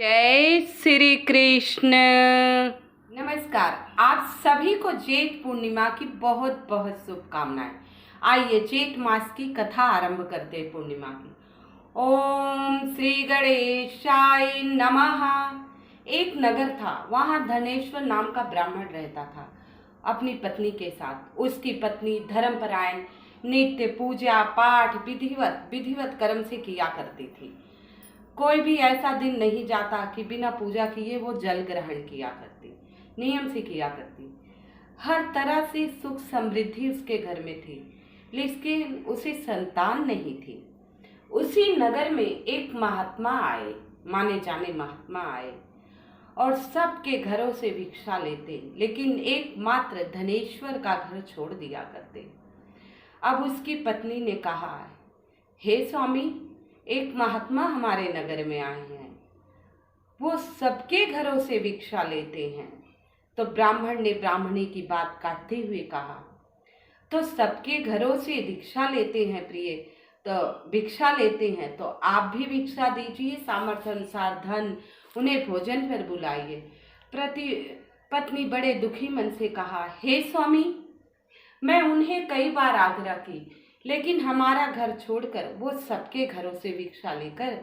जय श्री कृष्ण। नमस्कार। आप सभी को जेठ पूर्णिमा की बहुत बहुत शुभकामनाएं। आइए जेठ मास की कथा आरंभ करते हैं पूर्णिमा की। ओम श्री गणेशाय नमः। एक नगर था, वहाँ धनेश्वर नाम का ब्राह्मण रहता था अपनी पत्नी के साथ। उसकी पत्नी धर्मपरायण, नित्य पूजा पाठ विधिवत कर्म से किया करती थी। कोई भी ऐसा दिन नहीं जाता कि बिना पूजा किए वो जल ग्रहण किया करती, नियम से किया करती। हर तरह से सुख समृद्धि उसके घर में थी, लेकिन उसे संतान नहीं थी। उसी नगर में एक महात्मा आए, माने जाने महात्मा आए और सबके घरों से भिक्षा लेते, लेकिन एकमात्र धनेश्वर का घर छोड़ दिया करते। अब उसकी पत्नी ने कहा, हे स्वामी, एक महात्मा हमारे नगर में आए हैं, वो सबके घरों से भिक्षा लेते हैं। तो ब्राह्मण ने ब्राह्मणी की बात काटते हुए कहा, तो सबके घरों से भिक्षा लेते हैं प्रिय, तो भिक्षा लेते हैं तो आप भी भिक्षा दीजिए, सामर्थ्य अनुसार धन, उन्हें भोजन पर बुलाइए। पत्नी बड़े दुखी मन से कहा, हे स्वामी, मैं उन्हें कई बार आग्रह की, लेकिन हमारा घर छोड़कर वो सबके घरों से भिक्षा लेकर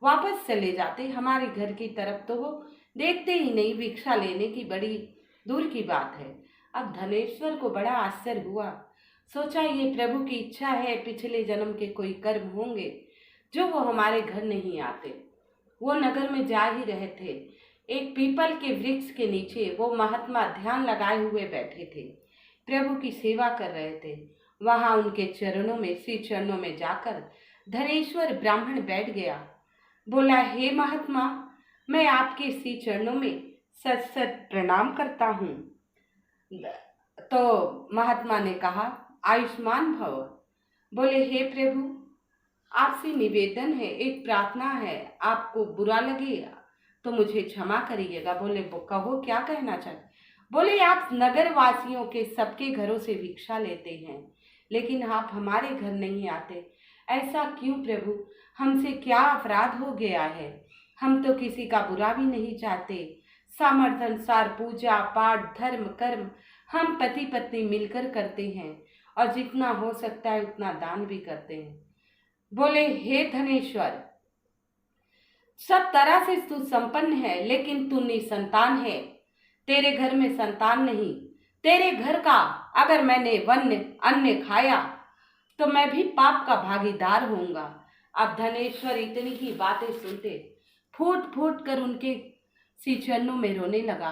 वापस चले जाते। हमारे घर की तरफ तो वो देखते ही नहीं, भिक्षा लेने की बड़ी दूर की बात है। अब धनेश्वर को बड़ा आश्चर्य हुआ। सोचा, ये प्रभु की इच्छा है, पिछले जन्म के कोई कर्म होंगे जो वो हमारे घर नहीं आते। वो नगर में जा ही रहे थे। एक पीपल के वृक्ष के नीचे वो महात्मा ध्यान लगाए हुए बैठे थे, प्रभु की सेवा कर रहे थे। वहां उनके श्री चरणों में जाकर धनेश्वर ब्राह्मण बैठ गया। बोला, हे महात्मा, मैं आपके श्री चरणों में सत सत प्रणाम करता हूँ। तो महात्मा ने कहा, आयुष्मान भव। बोले, हे प्रभु, आपसे निवेदन है, एक प्रार्थना है, आपको बुरा लगेगा तो मुझे क्षमा करिएगा। बोले, कहो क्या कहना चाहते। बोले, आप नगर वासियों के सबके घरों से भिक्षा लेते हैं, लेकिन आप हमारे घर नहीं आते, ऐसा क्यों प्रभु? हमसे क्या अपराध हो गया है? हम तो किसी का बुरा भी नहीं चाहते। सामर्थ्य अनुसार पूजा पाठ धर्म कर्म हम पति पत्नी मिलकर करते हैं और जितना हो सकता है उतना दान भी करते हैं। बोले, हे धनेश्वर, सब तरह से तू संपन्न है, लेकिन तू निसंतान है। तेरे घर में संतान नहीं। तेरे घर का अगर मैंने वन्य अन्न खाया तो मैं भी पाप का भागीदार होऊंगा। अब धनेश्वर इतनी ही बातें सुनते फूट फूट कर उनके श्री चरणों में रोने लगा।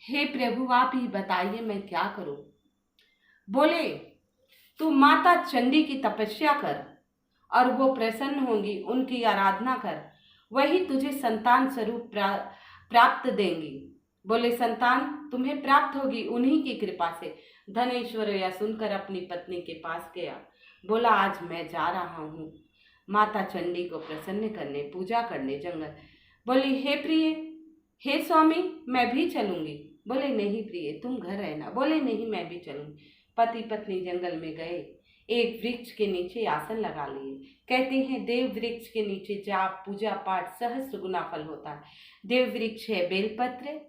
हे प्रभु, आप ही बताइए मैं क्या करूं। बोले, तू माता चंडी की तपस्या कर और वो प्रसन्न होंगी, उनकी आराधना कर, वही तुझे संतान स्वरूप प्राप्त देंगी। बोले, संतान तुम्हें प्राप्त होगी उन्हीं की कृपा से। धनेश्वर यह सुनकर अपनी पत्नी के पास गया। बोला, आज मैं जा रहा हूँ माता चंडी को प्रसन्न करने, पूजा करने जंगल। बोली, हे प्रिय, हे स्वामी, मैं भी चलूंगी। बोले, नहीं प्रिय, तुम घर रहना। बोले, नहीं, मैं भी चलूंगी। पति पत्नी जंगल में गए, एक वृक्ष के नीचे आसन लगा लिए। कहते हैं, देव वृक्ष के नीचे जाप पूजा पाठ सहस्त्र गुना फल होता है। देव वृक्ष है बेलपत्र,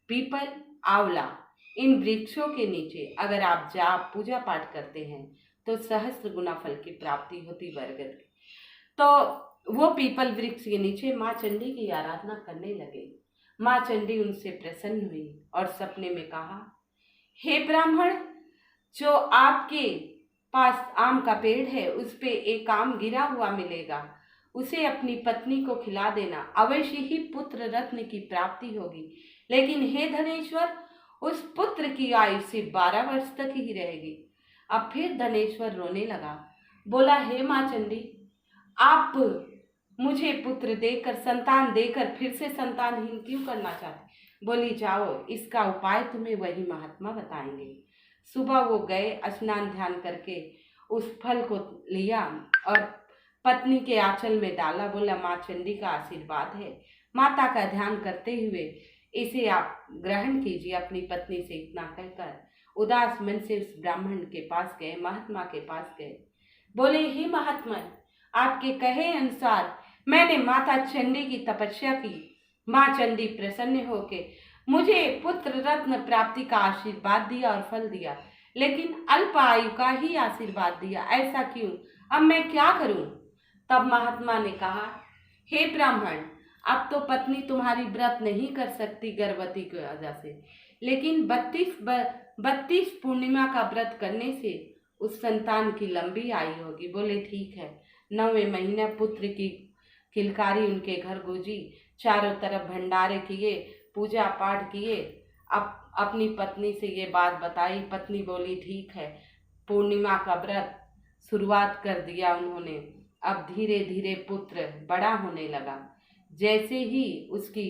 पीपल, आंवला। इन वृक्षों के नीचे अगर आप जाप पूजा पाठ करते हैं तो सहस्त्र गुना फल की प्राप्ति होती बरगद की। तो वो पीपल वृक्ष के नीचे माँ चंडी की आराधना करने लगे। माँ चंडी उनसे प्रसन्न हुई और सपने में कहा, हे ब्राह्मण, जो आपके पास आम का पेड़ है उस पे एक आम गिरा हुआ मिलेगा, उसे अपनी पत्नी को खिला देना, अवश्य ही पुत्र रत्न की प्राप्ति होगी। लेकिन हे धनेश्वर, उस पुत्र की आयु से 12 वर्ष तक ही रहेगी। अब फिर धनेश्वर रोने लगा। बोला, हे माँ चंडी, आप मुझे पुत्र देकर संतान देकर फिर से संतानहीन क्यों करना चाहते? बोली, जाओ, इसका उपाय तुम्हें वही महात्मा बताएंगे। सुबह वो गए, स्नान ध्यान करके उस फल को लिया और पत्नी के आंचल में डाला। बोला, माँ चंडी का आशीर्वाद है, माता का ध्यान करते हुए इसे आप ग्रहण कीजिए। अपनी पत्नी से इतना कहकर उदास मन से उस ब्राह्मण के पास गए, महात्मा के पास गए। बोले, हे महात्मा, आपके कहे अनुसार मैंने माता चंडी की तपस्या की, माँ चंडी प्रसन्न होके मुझे पुत्र रत्न प्राप्ति का आशीर्वाद दिया और फल दिया, लेकिन अल्प आयु का ही आशीर्वाद दिया, ऐसा क्यों? अब मैं क्या करूं? तब महात्मा ने कहा, हे ब्राह्मण, अब तो पत्नी तुम्हारी व्रत नहीं कर सकती गर्भवती की वजह से, लेकिन 32 पूर्णिमा का व्रत करने से उस संतान की लंबी आयु होगी। बोले ठीक है। 9वें महीने पुत्र की किलकारी उनके घर गूंजी, चारों तरफ भंडारे किए, पूजा पाठ किए। अपनी पत्नी से ये बात बताई। पत्नी बोली ठीक है। पूर्णिमा का व्रत शुरुआत कर दिया उन्होंने। अब धीरे धीरे पुत्र बड़ा होने लगा। जैसे ही उसकी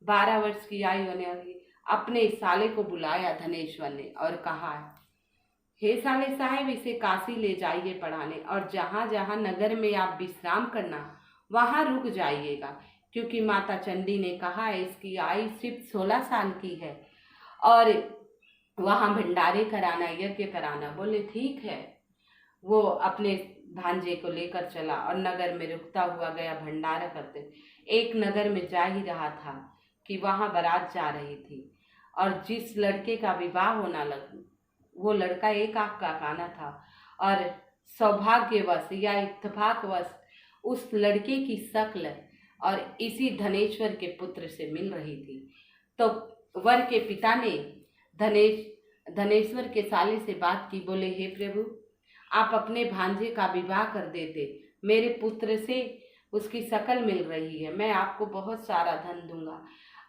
12 वर्ष की आयु होने लगी, अपने साले को बुलाया धनेश्वर ने और कहा, हे साले साहब, इसे काशी ले जाइए पढ़ाने, और जहाँ जहाँ नगर में आप विश्राम करना वहाँ रुक जाइएगा, क्योंकि माता चंडी ने कहा है इसकी आयु सिर्फ 16 साल की है और वहाँ भंडारे कराना, यज्ञ कराना। बोले ठीक है। वो अपने भांजे को लेकर चला और नगर में रुकता हुआ गया भंडारा करते। एक नगर में जा ही रहा था कि वहाँ बारात जा रही थी और जिस लड़के का विवाह होना लगा वो लड़का एक आंख का काना था और सौभाग्यवश या इत्तेफाकवश उस लड़के की शक्ल और इसी धनेश्वर के पुत्र से मिल रही थी। तो वर के पिता ने धनेश्वर के साले से बात की। बोले हे प्रभु, आप अपने भांजे का विवाह कर देते, मेरे पुत्र से उसकी शक्ल मिल रही है, मैं आपको बहुत सारा धन दूंगा।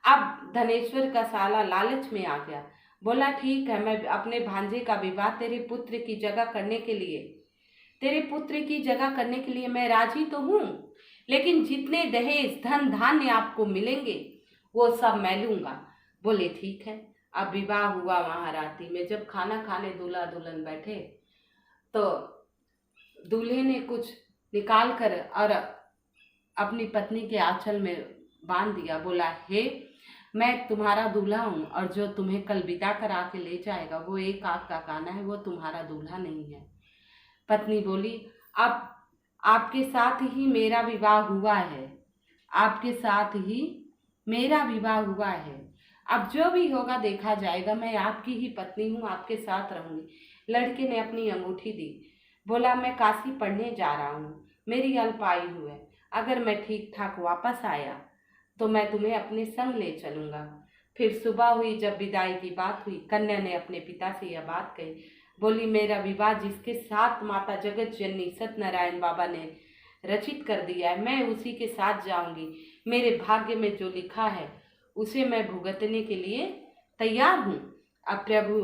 अब धनेश्वर का साला लालच में आ गया। बोला ठीक है, मैं अपने भांजे का विवाह तेरे पुत्र की जगह करने के लिए मैं राजी तो हूँ, लेकिन जितने दहेज धन धान्य आपको मिलेंगे वो सब मैं लूँगा। बोले ठीक है। अब विवाह हुआ। वहाँ रात्रि में जब खाना खाने दूल्हा दुल्हन बैठे तो दूल्हे ने कुछ निकाल कर और अपनी पत्नी के आंचल में बांध दिया। बोला हे, मैं तुम्हारा दूल्हा हूँ और जो तुम्हें कल विदा करा के ले जाएगा वो एक आंख का काना है, वो तुम्हारा दूल्हा नहीं है। पत्नी बोली अब आपके साथ ही मेरा विवाह हुआ है, अब जो भी होगा देखा जाएगा, मैं आपकी ही पत्नी हूँ, आपके साथ रहूंगी। लड़के ने अपनी अंगूठी दी। बोला मैं काशी पढ़ने जा रहा हूँ, मेरी अल्प आयु है, अगर मैं ठीक ठाक वापस आया तो मैं तुम्हें अपने संग ले चलूँगा। फिर सुबह हुई, जब विदाई की बात हुई, कन्या ने अपने पिता से यह बात कही। बोली मेरा विवाह जिसके साथ माता जगत जननी सत्यनारायण बाबा ने रचित कर दिया है, मैं उसी के साथ जाऊंगी। मेरे भाग्य में जो लिखा है उसे मैं भुगतने के लिए तैयार हूँ। अब प्रभु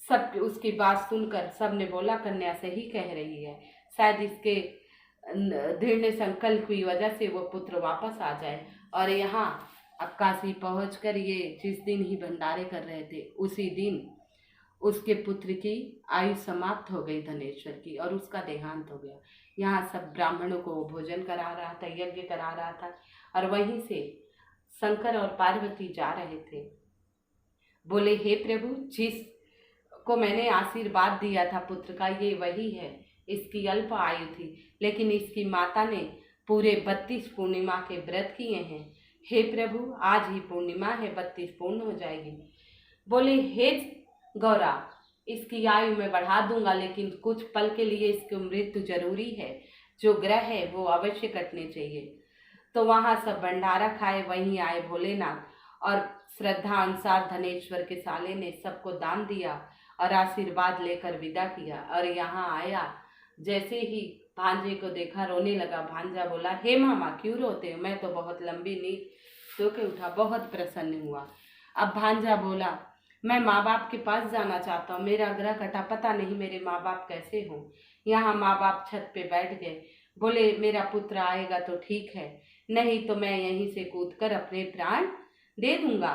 सब उसकी बात सुनकर सब ने बोला कन्या सही कह रही है, शायद इसके दृढ़ संकल्प की वजह से वो पुत्र वापस आ जाए। और यहाँ अब काशी पहुँचकर ये जिस दिन ही भंडारे कर रहे थे उसी दिन उसके पुत्र की आयु समाप्त हो गई धनेश्वर की, और उसका देहांत हो गया। यहाँ सब ब्राह्मणों को भोजन करा रहा था, यज्ञ करा रहा था, और वहीं से शंकर और पार्वती जा रहे थे। बोले हे प्रभु, जिस को मैंने आशीर्वाद दिया था पुत्र का, ये वही है। इसकी अल्प आयु थी, लेकिन इसकी माता ने पूरे 32 पूर्णिमा के व्रत किए हैं। हे प्रभु, आज ही पूर्णिमा है, 32 पूर्ण हो जाएगी। बोले हे गौरा, इसकी आयु में बढ़ा दूंगा, लेकिन कुछ पल के लिए इसकी मृत्यु जरूरी है, जो ग्रह है वो अवश्य कटने चाहिए। तो वहाँ सब भंडारा खाए, वहीं आए भोलेनाथ और श्रद्धा अनुसार धनेश्वर के साले ने सबको दान दिया और आशीर्वाद लेकर विदा किया। और यहाँ आया, जैसे ही भांजे को देखा रोने लगा। भांजा बोला हे मामा क्यों रोते हो, मैं तो बहुत लंबी नींद सो के उठा, बहुत प्रसन्न हुआ। अब भांजा बोला मैं माँ बाप के पास जाना चाहता हूँ, मेरा ग्रह कटा, पता नहीं मेरे माँ बाप कैसे हों। यहाँ माँ बाप छत पे बैठ गए। बोले मेरा पुत्र आएगा तो ठीक है, नहीं तो मैं यहीं से कूदकर अपने प्राण दे दूंगा।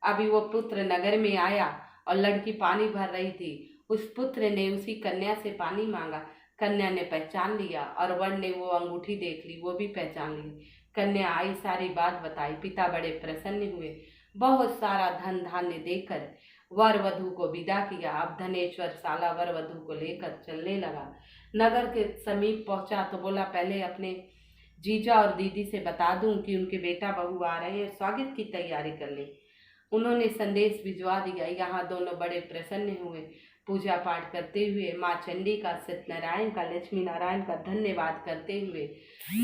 अभी वो पुत्र नगर में आया और लड़की पानी भर रही थी। उस पुत्र ने उसी कन्या से पानी मांगा। कन्या ने पहचान लिया और वर ने वो अंगूठी देख ली, वो भी पहचान ली। कन्या आई, सारी बात बताई। पिता बड़े प्रसन्न हुए, बहुत सारा धन धान्य देकर वर वधू को विदा किया। अब धनेश्वर साला वर वधू को लेकर चलने लगा। नगर के समीप पहुंचा तो बोला पहले अपने जीजा और दीदी से बता दूं कि उनके बेटा बहू आ रहे हैं, स्वागत की तैयारी कर लें। उन्होंने संदेश भिजवा दिया। यहाँ दोनों बड़े प्रसन्न हुए। पूजा पाठ करते हुए माँ चंडी का, सत्यनारायण का, लक्ष्मी नारायण का धन्यवाद करते हुए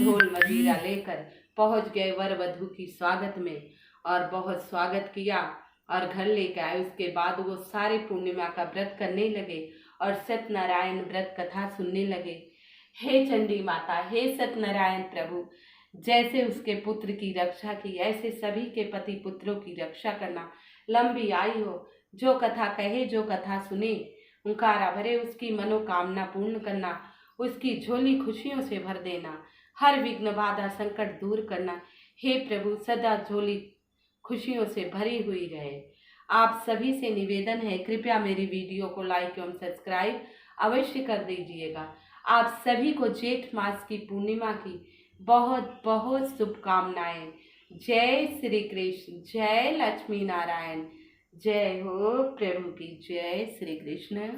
ढोल मजीरा लेकर पहुँच गए वर वधू की स्वागत में और बहुत स्वागत किया और घर लेकर आए। उसके बाद वो सारे पूर्णिमा का व्रत करने लगे और सत्यनारायण व्रत कथा सुनने लगे। हे चंडी माता, हे सत्यनारायण प्रभु, जैसे उसके पुत्र की रक्षा की ऐसे सभी के पति पुत्रों की रक्षा करना, लंबी आयु हो, जो कथा कहे जो कथा सुने हुंकारा भरे उसकी मनोकामना पूर्ण करना, उसकी झोली खुशियों से भर देना, हर विघ्न बाधा संकट दूर करना। हे प्रभु, सदा झोली खुशियों से भरी हुई रहे। आप सभी से निवेदन है, कृपया मेरी वीडियो को लाइक एवं सब्सक्राइब अवश्य कर दीजिएगा। आप सभी को जेठ मास की पूर्णिमा की बहुत बहुत शुभकामनाएं। जय श्री कृष्ण, जय लक्ष्मी नारायण, जय हो प्रभु की, जय श्री कृष्ण।